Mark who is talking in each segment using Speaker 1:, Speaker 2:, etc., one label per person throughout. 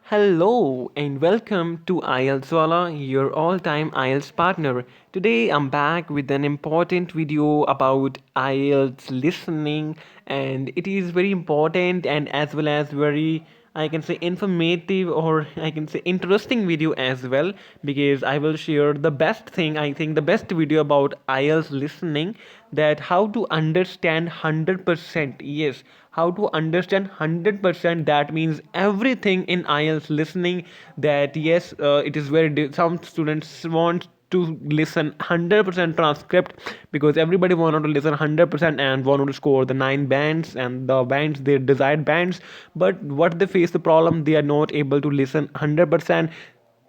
Speaker 1: Hello and welcome to IELTS WALA, your all-time IELTS partner. Today I'm back with an important video about IELTS listening, and it is very important and as well as very, I can say, informative, or I can say interesting video as well, because I will share the best thing, I think the best video about IELTS listening, that how to understand 100%. Yes, how to understand 100%. That means everything in IELTS listening. That yes, it is very some students want to listen 100% transcript, because everybody wanted to listen 100% and wanted to score the 9 bands and the bands, their desired bands. But what they face the problem, they are not able to listen 100%.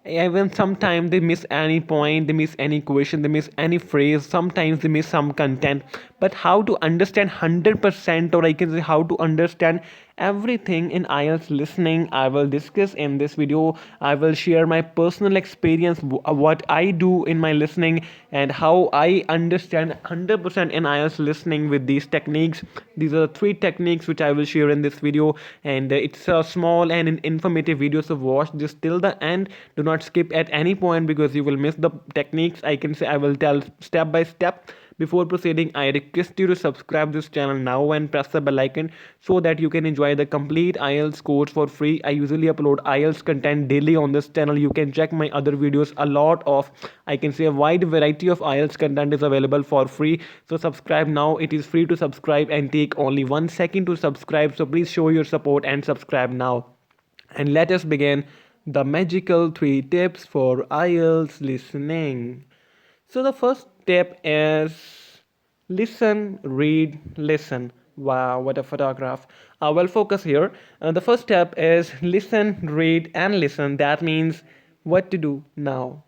Speaker 1: Even sometimes they miss any point, they miss any question, they miss any phrase, sometimes they miss some content. But how to understand 100%, or I can say how to understand everything in IELTS listening, I will discuss in this video. I will share my personal experience, what I do in my listening, and how I understand 100% in IELTS listening with these techniques. These are the 3 techniques which I will share in this video, and it's a small and an informative video, so watch this till the end. Do not skip at any point, because you will miss the techniques. I can say I will tell step by step. Before proceeding, I request you to subscribe this channel now and press the bell icon, so that you can enjoy the complete IELTS course for free. I usually upload IELTS content daily on this channel. You can check my other videos. A lot of, I can say, a wide variety of IELTS content is available for free. So subscribe now. It is free to subscribe and take only 1 second to subscribe. So please show your support and subscribe now. And let us begin the magical 3 tips for IELTS listening. So the first tip is listen, read, listen. Wow, what a photograph. Well, focus here. The first step is listen, read, and listen. That means what to do now.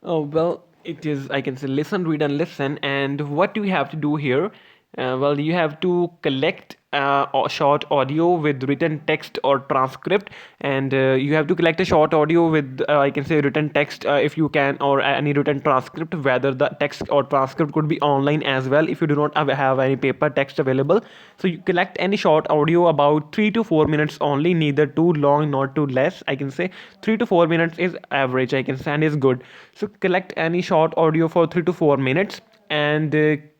Speaker 1: Oh, well, it is, I can say, listen, read, and listen. And what do you have to do here? Well, you have to collect a short audio with written text or transcript, and you have to collect a short audio with, I can say, written text, if you can, or any written transcript. Whether the text or transcript could be online as well if you do not have any paper text available. So you collect any short audio about 3 to 4 minutes only, neither too long nor too less. I can say 3 to 4 minutes is average, I can say, and is good. So collect any short audio for 3 to 4 minutes, and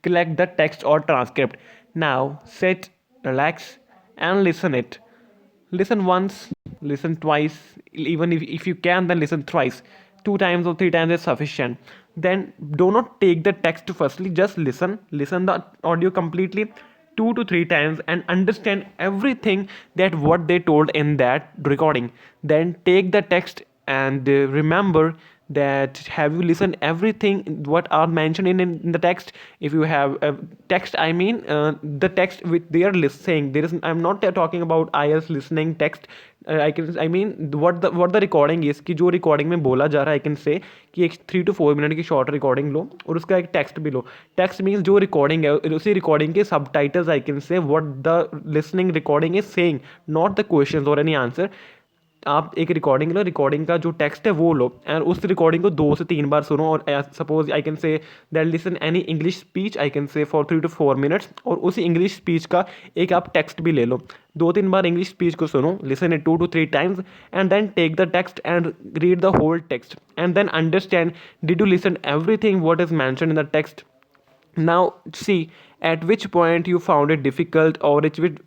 Speaker 1: collect the text or transcript. Now sit, relax, and listen it. Listen once, listen twice, even if you can, then listen thrice. 2 times or 3 times is sufficient. Then do not take the text firstly, just listen the audio completely 2 to 3 times, and understand everything that what they told in that recording. Then take the text and remember that have you listened everything what are mentioned in the text. If you have a text, I mean, the text which they are saying, there is, I'm not talking about IELTS listening text. I mean what the recording is, कि जो recording में बोला जा रहा है, I can say कि एक 3 to 4 minute की short recording लो और उसका एक text भी लो. Text means जो recording है, उसी recording के subtitles, I can say what the listening recording is saying, not the questions or any answer. आप एक रिकॉर्डिंग लो, रिकॉर्डिंग का जो टेक्स्ट है वो लो, एंड उस रिकॉर्डिंग को 2 से 3 बार सुनो. और suppose I can say that listen any English speech, I can say for 3 to 4 minutes, और उसी इंग्लिश स्पीच का एक आप टेक्स्ट भी ले लो. 2-3 बार इंग्लिश स्पीच को सुनो, listen it 2 to 3 times, and then take the text and read the whole text, and then understand did you listen everything what is mentioned in the text. Now see at which point you found it difficult, or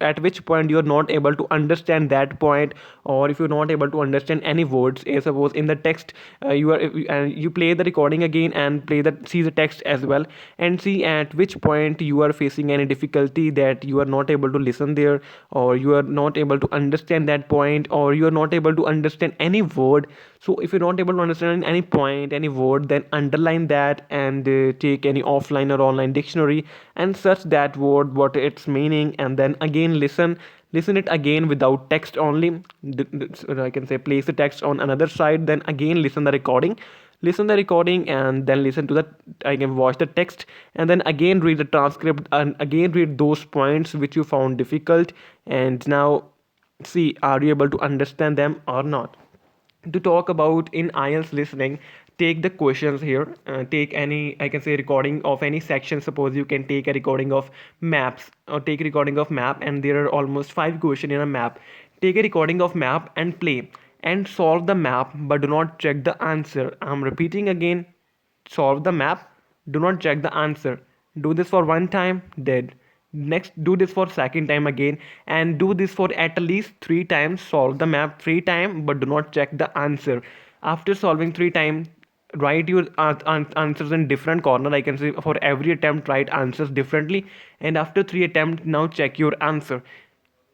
Speaker 1: at which point you are not able to understand that point, or if you're not able to understand any words. Suppose in the text, you play the recording again and see the text as well, and see at which point you are facing any difficulty, that you are not able to listen there, or you are not able to understand that point, or you are not able to understand any word. So if you're not able to understand any point, any word, then underline that, and take any offline or online dictionary and search that word, what its meaning, and then again listen it again without text only. I can say place the text on another side, then again listen the recording, and then listen to the, I can watch the text, and then again read the transcript, and again read those points which you found difficult, and now see, are you able to understand them or not. To talk about in IELTS listening, take the questions here. Take any, I can say, recording of any section. Suppose you can take a recording of maps, or take a recording of map, and there are almost 5 questions in a map. Take a recording of map and play and solve the map, but do not check the answer. I'm repeating again. Solve the map, do not check the answer. Do this for one time, dead. Next, do this for second time again, and do this for at least three times. Solve the map three times, but do not check the answer. After solving three times, write your answers in different corner. I can say for every attempt write answers differently, and after three attempts now check your answer.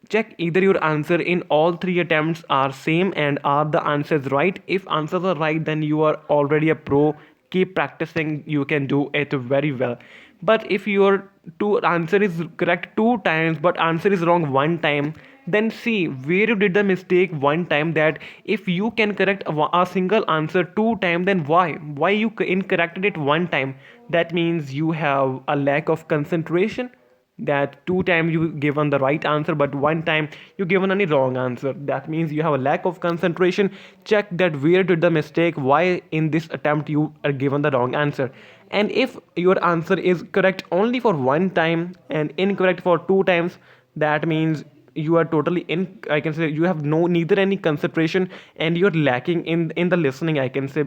Speaker 1: Check either your answer in all three attempts are same and are the answers right. If answers are right, then you are already a pro. Keep practicing, you can do it very well. But if your two answer is correct two times but answer is wrong one time, then see where you did the mistake one time. That if you can correct a single answer two times, then why you incorrected it one time? That means you have a lack of concentration, that two times you given the right answer but one time you given any wrong answer. That means you have a lack of concentration. Check that where did the mistake, why in this attempt you are given the wrong answer. And if your answer is correct only for one time and incorrect for two times, that means you are totally in, I can say you have no neither any concentration, and you're lacking in the listening. I can say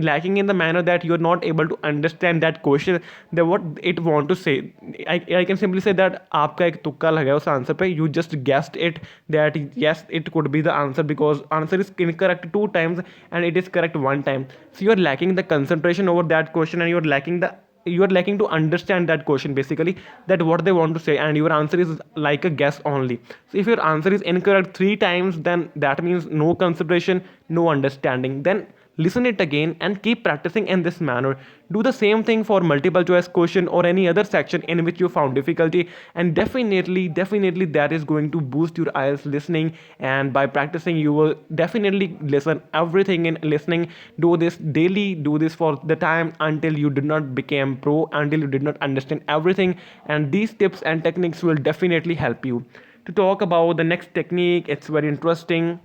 Speaker 1: lacking in the manner that you're not able to understand that question, that what it want to say. I can simply say that आपका एक तुक्का लगा उस answer पे, you just guessed it that yes it could be the answer because answer is incorrect two times and it is correct one time. So you're lacking the concentration over that question, and you're lacking to understand that question basically, that what they want to say, and your answer is like a guess only. So if your answer is incorrect three times, then that means no consideration, no understanding. Then listen it again and keep practicing in this manner. Do the same thing for multiple choice question or any other section in which you found difficulty, and definitely that is going to boost your IELTS listening. And by practicing you will definitely listen everything in listening. Do this daily, do this for the time until you did not become pro, until you did not understand everything, and these tips and techniques will definitely help you. To talk about the next technique, it's very interesting.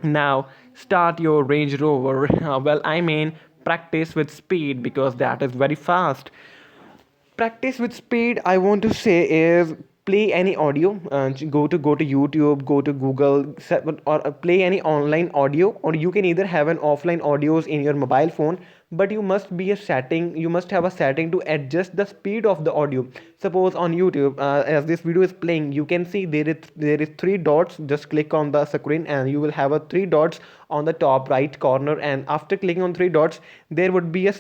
Speaker 1: Now, start your Range Rover. Well, I mean, practice with speed because that is very fast. Practice with speed, I want to say, is play any audio. Go to YouTube, go to Google, or play any online audio, or you can either have an offline audios in your mobile phone. But you must have a setting to adjust the speed of the audio. Suppose on YouTube, as this video is playing, you can see there is three dots. Just click on the screen and you will have a three dots on the top right corner, and after clicking on three dots there would be a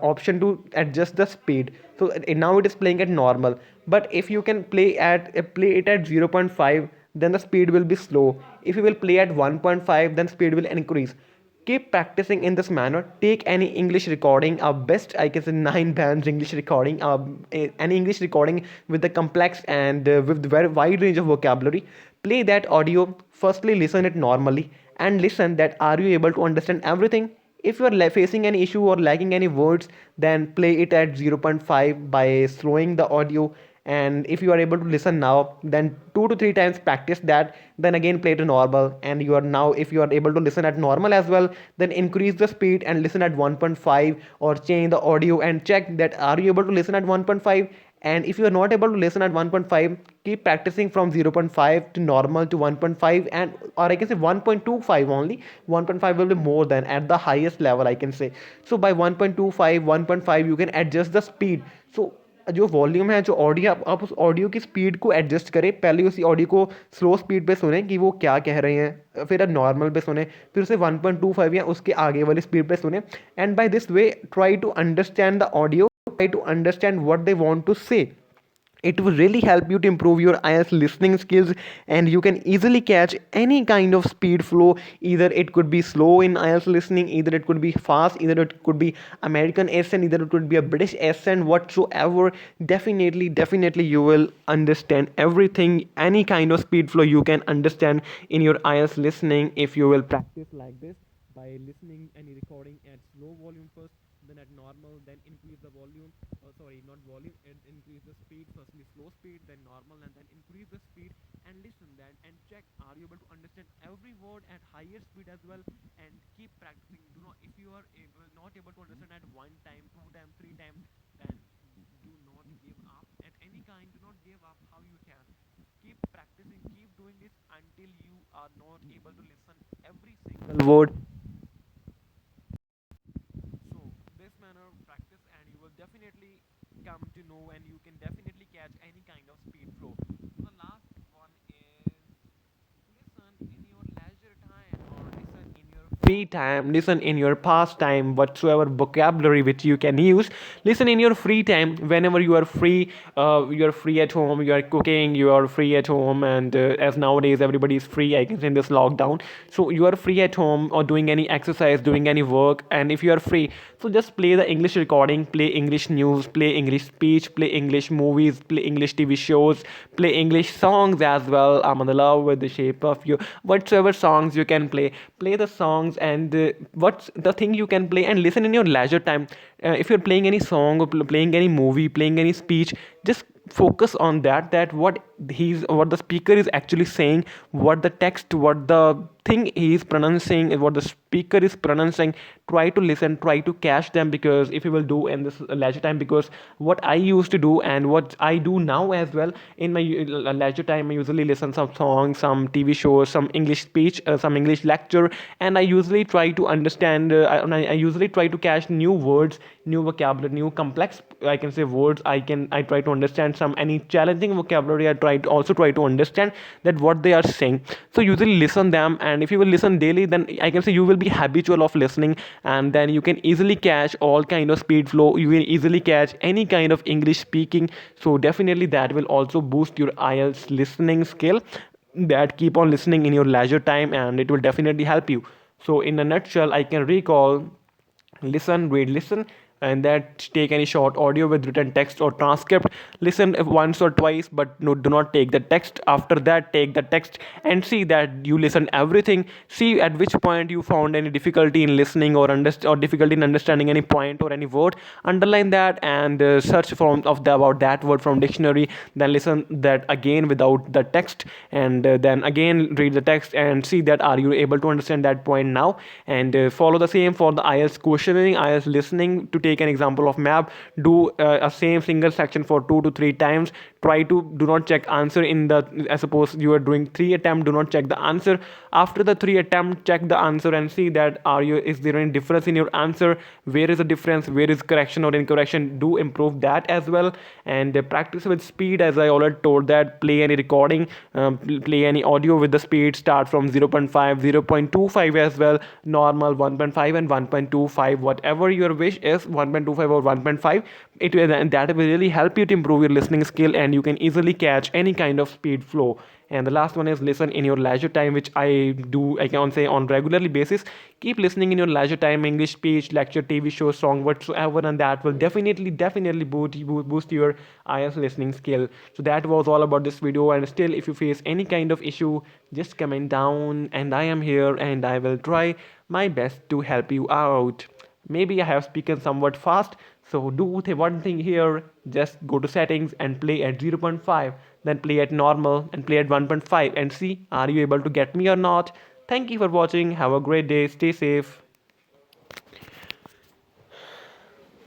Speaker 1: option to adjust the speed. So now it is playing at normal, but if you can play it at 0.5, then the speed will be slow. If you will play at 1.5, then speed will increase. Keep practicing in this manner. Take any English recording, best I can say 9 bands English recording, any English recording with the complex and with very wide range of vocabulary. Play that audio. Firstly listen it normally and listen that are you able to understand everything. If you are facing any issue or lacking any words, then play it at 0.5 by slowing the audio. And if you are able to listen now, then 2 to 3 times practice that, then again play to normal. And you are now, if you are able to listen at normal as well, then increase the speed and listen at 1.5, or change the audio and check that are you able to listen at 1.5. And if you are not able to listen at 1.5, keep practicing from 0.5 to normal to 1.5, and or I can say 1.25 only. 1.5 will be more than at the highest level I can say. So by 1.25 1.5 you can adjust the speed. So जो volume है, जो audio, आप उस audio की speed को adjust करें। पहले उसी ऑडियो को स्लो स्पीड पे सुने कि वो क्या कह रहे हैं, फिर नॉर्मल पे सुने, फिर उसे 1.25 या उसके आगे वाली स्पीड पे सुने। And by this way try to understand the audio, try to understand what they want to say. It will really help you to improve your IELTS listening skills, and you can easily catch any kind of speed flow. Either it could be slow in IELTS listening, either it could be fast, either it could be American accent, either it could be a British accent, whatsoever. Definitely you will understand everything. Any kind of speed flow you can understand in your IELTS listening if you will practice like this by listening any recording at slow volume first, then at normal, then increase the volume. Sorry, not volume, and increase the speed. Firstly slow speed, then normal, and then increase the speed, and listen that and check are you able to understand every word at higher speed as well. And keep practicing. Do not, if you are not able to understand at one time, two times, three times, then do not give up at any kind. Do not give up how you can. Keep practicing, keep doing this until you are not able to listen every single word. So this manner practice and you will definitely come to know and you can definitely catch any kind of speed flow. So the last one is listen in your leisure time or listen in your free time, listen in your pastime, whatsoever vocabulary which you can use. Listen in your free time whenever you are free. You are free at home, you are cooking, you are free at home, and as nowadays everybody is free, I can say, in this lockdown. So you are free at home or doing any exercise, doing any work, and if you are free, so just play the English recording, play English news, play English speech, play English movies, play English TV shows, play English songs as well. I'm in love with the shape of you. Whatsoever songs you can play, play the songs, and what's the thing you can play and listen in your leisure time. If you're playing any song or playing any movie, playing any speech, just focus on that what the speaker is actually saying, what the text, what the thing he is pronouncing, what the speaker is pronouncing. Try to listen, try to catch them, because if you will do in this leisure time, because what I used to do and what I do now as well in my leisure time, I usually listen some songs, some TV shows, some English speech, some English lecture, and I usually try to understand, I usually try to catch new words, new vocabulary, new complex, I can say, words. I try to understand some any challenging vocabulary. I try to understand that what they are saying. So usually listen them, and if you will listen daily, then I can say you will be habitual of listening, and then you can easily catch all kind of speed flow. You will easily catch any kind of English speaking. So definitely that will also boost your IELTS listening skill. That keep on listening in your leisure time, and it will definitely help you. So in a nutshell, I can recall: listen, read, listen, and that take any short audio with written text or transcript. Listen once or twice, but no, do not take the text. After that, take the text and see that you listen everything. See at which point you found any difficulty in listening, or difficulty in understanding any point or any word. Underline that and search from of the about that word from dictionary. Then listen that again without the text, and then again read the text and see that are you able to understand that point now. And follow the same for the IELTS questioning, IELTS listening. To take an example of map, do a same single section for 2 to 3 times. Try to do not check answer in the, I suppose you are doing 3 attempt, do not check the answer. After the 3 attempt, check the answer and see that are you, is there any difference in your answer, where is the difference, where is correction or incorrection. Do improve that as well. And practice with speed, as I already told, that play any recording, play any audio with the speed, start from 0.5, 0.25 as well, normal, 1.5 and 1.25, whatever your wish is, 1.25 or 1.5. It will, and that will really help you to improve your listening skill, and you can easily catch any kind of speed flow. And the last one is listen in your leisure time, which I do, I can say, on regularly basis. Keep listening in your leisure time, English speech, lecture, TV show, song, whatsoever, and that will definitely boost your IELTS listening skill. So that was all about this video, and still if you face any kind of issue, just comment down, and I am here, and I will try my best to help you out. Maybe I have spoken somewhat fast, so do one thing here: just go to settings and play at 0.5, then play at normal and play at 1.5, and see are you able to get me or not. Thank you for watching. Have a great day. Stay safe.